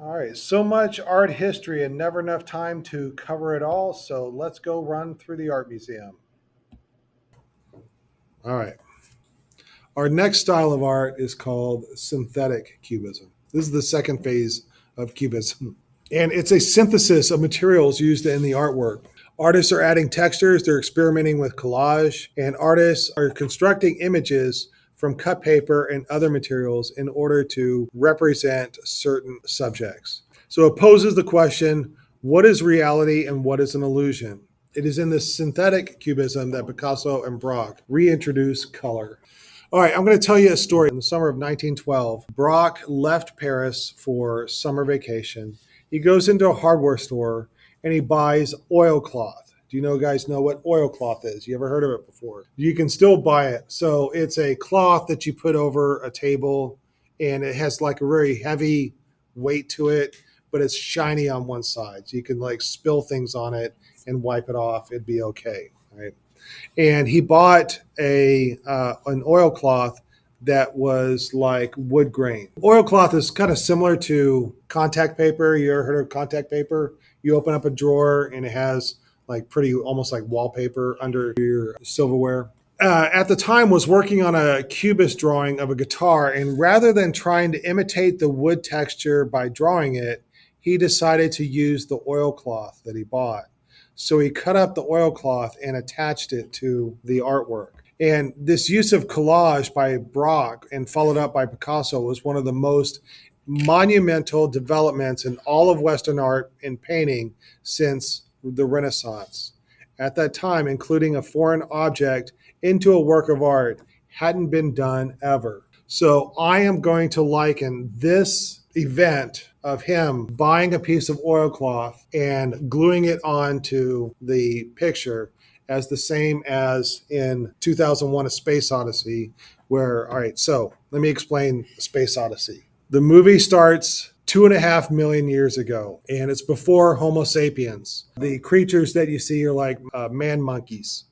All right, so much art history and never enough time to cover it all. So let's go run through the art museum. All right. Our next style of art is called synthetic cubism. This is the second phase of cubism. And it's a synthesis of materials used in the artwork. Artists are adding textures, they're experimenting with collage, and artists are constructing images from cut paper and other materials in order to represent certain subjects. So it poses the question, what is reality and what is an illusion? It is in this synthetic cubism that Picasso and Braque reintroduced color. All right, I'm going to tell you a story. In the summer of 1912, Braque left Paris for summer vacation. He goes into a hardware store and he buys oilcloth. Do you guys know what oilcloth is? You ever heard of it before? You can still buy it. So it's a cloth that you put over a table and it has like a very heavy weight to it, but it's shiny on one side. So you can like spill things on it and wipe it off. It'd be okay. Right? And he bought a an oilcloth that was like wood grain. Oilcloth is kind of similar to contact paper. You ever heard of contact paper? You open up a drawer and it has like pretty almost like wallpaper under your silverware. At the time was working on a cubist drawing of a guitar, and rather than trying to imitate the wood texture by drawing it, he decided to use the oilcloth that he bought. So he cut up the oilcloth and attached it to the artwork. And this use of collage by Braque and followed up by Picasso was one of the most monumental developments in all of Western art and painting since the Renaissance. At that time, including a foreign object into a work of art hadn't been done ever. So I am going to liken this event of him buying a piece of oilcloth and gluing it onto the picture as the same as in 2001 A Space Odyssey, where, all right, so let me explain Space Odyssey. The movie starts 2.5 million years ago, and it's before Homo sapiens. The creatures that you see are like man monkeys,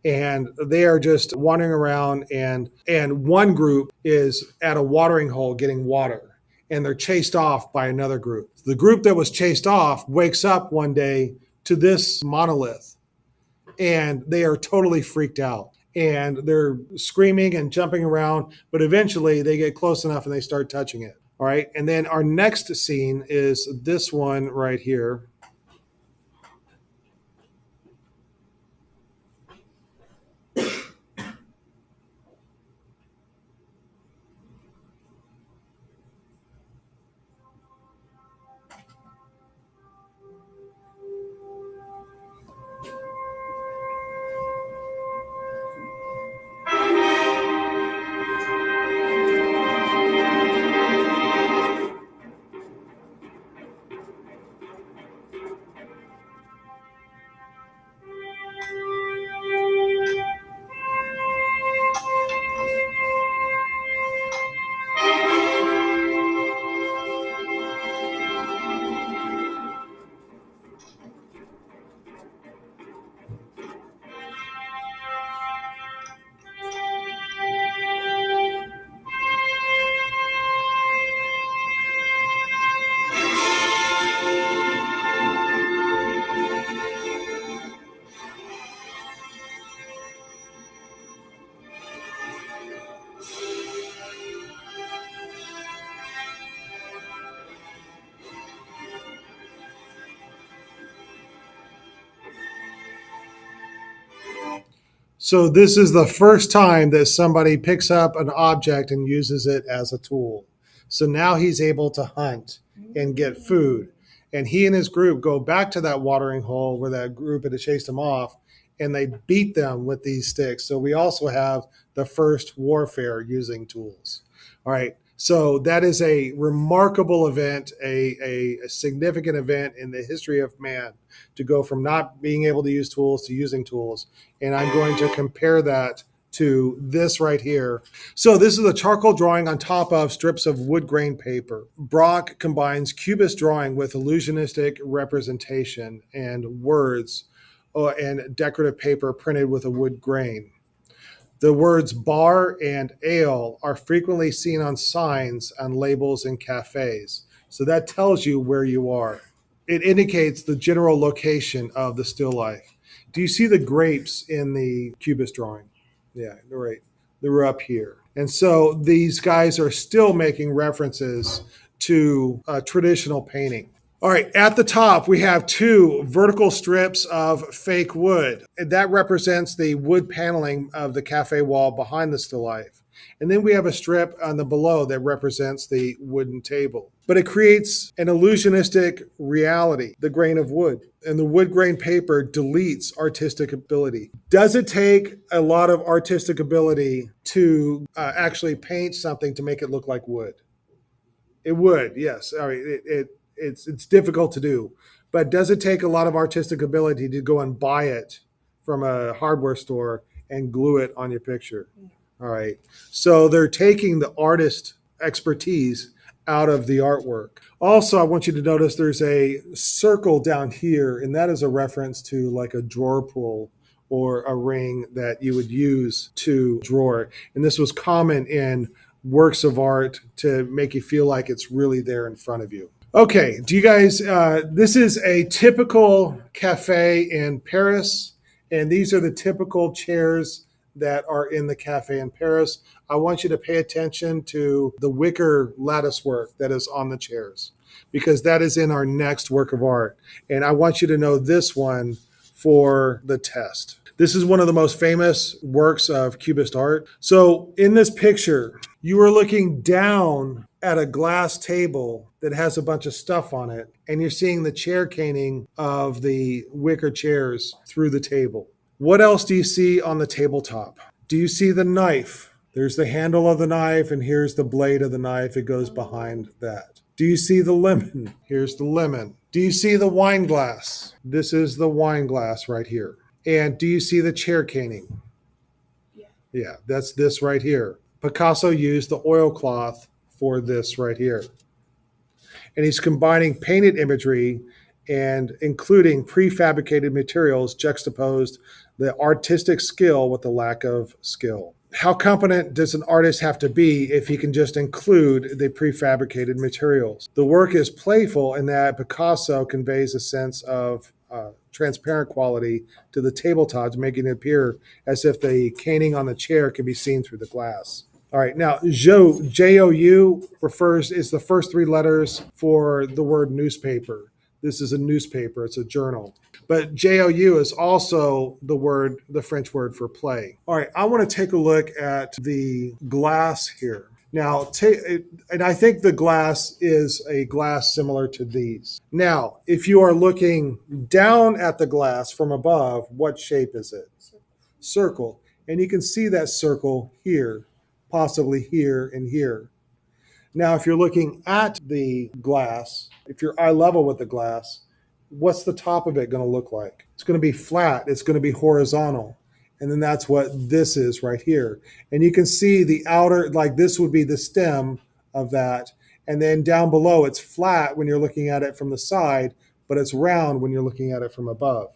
and they are just wandering around, and one group is at a watering hole getting water, and they're chased off by another group. The group that was chased off wakes up one day to this monolith, and they are totally freaked out, and they're screaming and jumping around, but eventually they get close enough and they start touching it. All right, and then our next scene is this one right here. So this is the first time that somebody picks up an object and uses it as a tool. So now he's able to hunt and get food. And he and his group go back to that watering hole where that group had chased him off, and they beat them with these sticks. So we also have the first warfare using tools. All right. So that is a remarkable event, a significant event in the history of man, to go from not being able to use tools to using tools. And I'm going to compare that to this right here. So this is a charcoal drawing on top of strips of wood grain paper. Braque combines cubist drawing with illusionistic representation and words and decorative paper printed with a wood grain. The words bar and ale are frequently seen on signs on labels in cafes. So that tells you where you are. It indicates the general location of the still life. Do you see the grapes in the Cubist drawing? Yeah, right. They're up here. And so these guys are still making references to traditional painting. All right, at the top, we have two vertical strips of fake wood. And that represents the wood paneling of the cafe wall behind the still life. And then we have a strip on the below that represents the wooden table. But it creates an illusionistic reality, the grain of wood. And the wood grain paper deletes artistic ability. Does it take a lot of artistic ability to actually paint something to make it look like wood? It would, yes. I mean, it's difficult to do, but does it take a lot of artistic ability to go and buy it from a hardware store and glue it on your picture? All right. So they're taking the artist expertise out of the artwork. Also, I want you to notice there's a circle down here, and that is a reference to like a drawer pull or a ring that you would use to drawer. And this was common in works of art to make you feel like it's really there in front of you. Okay, do you guys, this is a typical cafe in Paris, and these are the typical chairs that are in the cafe in Paris. I want you to pay attention to the wicker lattice work that is on the chairs, because that is in our next work of art. And I want you to know this one for the test. This is one of the most famous works of Cubist art. So in this picture, you are looking down at a glass table that has a bunch of stuff on it, and you're seeing the chair caning of the wicker chairs through the table. What else do you see on the tabletop? Do you see the knife? There's the handle of the knife, and here's the blade of the knife. It goes behind that. Do you see the lemon? Here's the lemon. Do you see the wine glass? This is the wine glass right here. And do you see the chair caning? Yeah, that's this right here. Picasso used the oilcloth for this right here. And he's combining painted imagery and including prefabricated materials juxtaposed the artistic skill with the lack of skill. How competent does an artist have to be if he can just include the prefabricated materials? The work is playful in that Picasso conveys a sense of transparent quality to the tabletop, making it appear as if the caning on the chair can be seen through the glass. All right, now Jou is the first three letters for the word newspaper. This is a newspaper, it's a journal. But JOU is also the French word for play. All right, I want to take a look at the glass here. Now, and I think the glass is a glass similar to these. Now, if you are looking down at the glass from above, what shape is it? Circle. And you can see that circle here, possibly here and here. Now, if you're looking at the glass, if you're eye level with the glass, what's the top of it going to look like? It's going to be flat. It's going to be horizontal. And then that's what this is right here. And you can see the outer, like this would be the stem of that. And then down below, it's flat when you're looking at it from the side, but it's round when you're looking at it from above.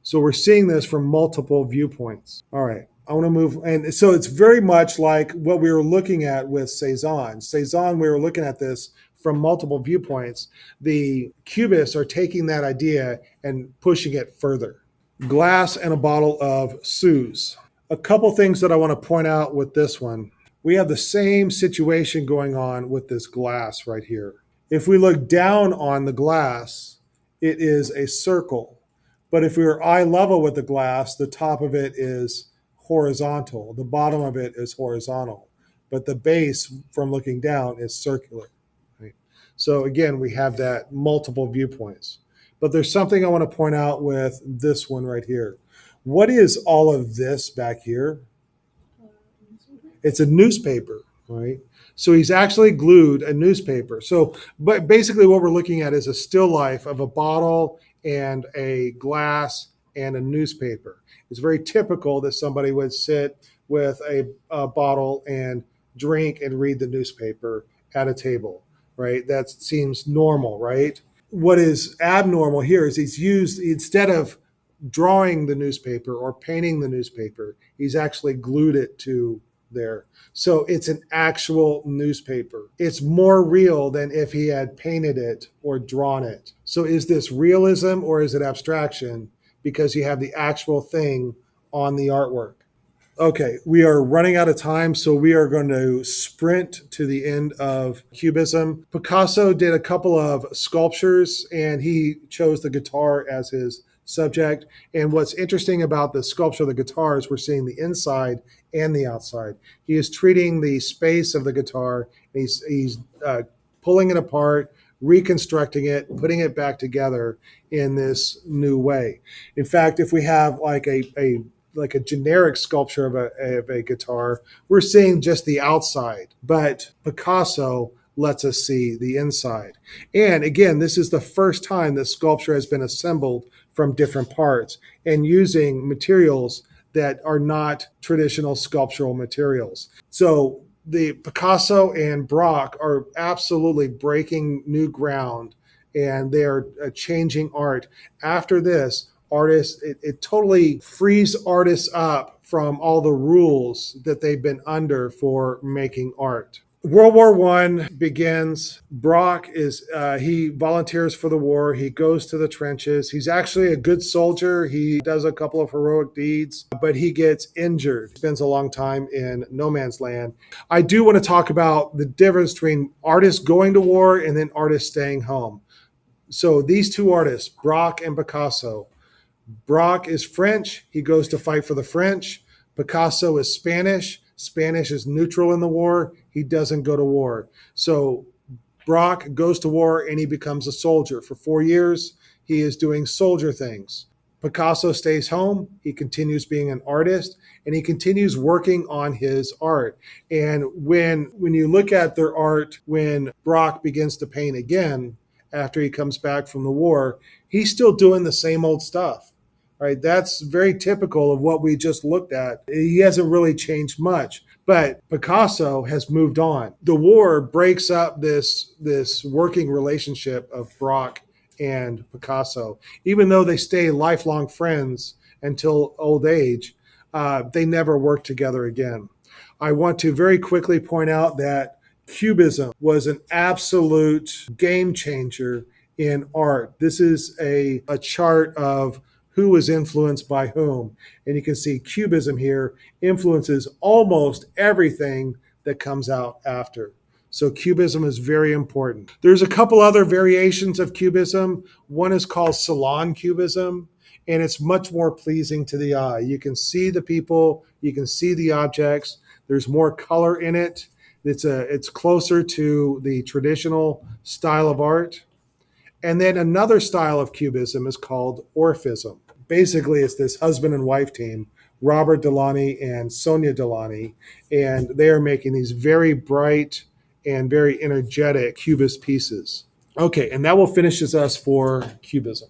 So we're seeing this from multiple viewpoints. All right, I want to move. And so it's very much like what we were looking at with Cezanne. Cezanne, we were looking at this from multiple viewpoints. The Cubists are taking that idea and pushing it further. Glass and a bottle of Suze. A couple things that I want to point out with this one. We have the same situation going on with this glass right here. If we look down on the glass, it is a circle. But if we were eye level with the glass, the top of it is horizontal. The bottom of it is horizontal. But the base from looking down is circular. Right? So again, we have that multiple viewpoints. But there's something I want to point out with this one right here. What is all of this back here? It's a newspaper, right? So he's actually glued a newspaper. So, but basically what we're looking at is a still life of a bottle and a glass and a newspaper. It's very typical that somebody would sit with a bottle and drink and read the newspaper at a table, right? That seems normal, right? What is abnormal here is he's used, instead of drawing the newspaper or painting the newspaper, he's actually glued it to there. So it's an actual newspaper. It's more real than if he had painted it or drawn it. So is this realism or is it abstraction? Because you have the actual thing on the artwork. Okay, we are running out of time, so we are going to sprint to the end of Cubism. Picasso did a couple of sculptures, and he chose the guitar as his subject. And what's interesting about the sculpture of the guitar is we're seeing the inside and the outside. He is treating the space of the guitar, and he's pulling it apart, reconstructing it, putting it back together in this new way. In fact, if we have like a generic sculpture of a guitar, we're seeing just the outside. But Picasso lets us see the inside. And again, this is the first time that sculpture has been assembled from different parts and using materials that are not traditional sculptural materials. So the Picasso and Braque are absolutely breaking new ground, and they are changing art. After this, artists, it totally frees artists up from all the rules that they've been under for making art. World War I begins. Braque he volunteers for the war. He goes to the trenches. He's actually a good soldier. He does a couple of heroic deeds, but he gets injured. Spends a long time in no man's land. I do want to talk about the difference between artists going to war and then artists staying home. So these two artists, Braque and Picasso. Braque is French. He goes to fight for the French. Picasso is Spanish. Spanish is neutral in the war. He doesn't go to war. So Braque goes to war and he becomes a soldier. For 4 years, he is doing soldier things. Picasso stays home. He continues being an artist and he continues working on his art. And when you look at their art, when Braque begins to paint again after he comes back from the war, he's still doing the same old stuff. Right, that's very typical of what we just looked at. He hasn't really changed much, but Picasso has moved on. The war breaks up this working relationship of Braque and Picasso. Even though they stay lifelong friends until old age, they never work together again. I want to very quickly point out that Cubism was an absolute game changer in art. This is a chart of who was influenced by whom. And you can see Cubism here influences almost everything that comes out after. So Cubism is very important. There's a couple other variations of Cubism. One is called Salon Cubism, and it's much more pleasing to the eye. You can see the people, you can see the objects. There's more color in it. It's closer to the traditional style of art. And then another style of Cubism is called Orphism. Basically, it's this husband and wife team, Robert Delaunay and Sonia Delaunay, and they are making these very bright and very energetic Cubist pieces. Okay, and that will finish us for Cubism.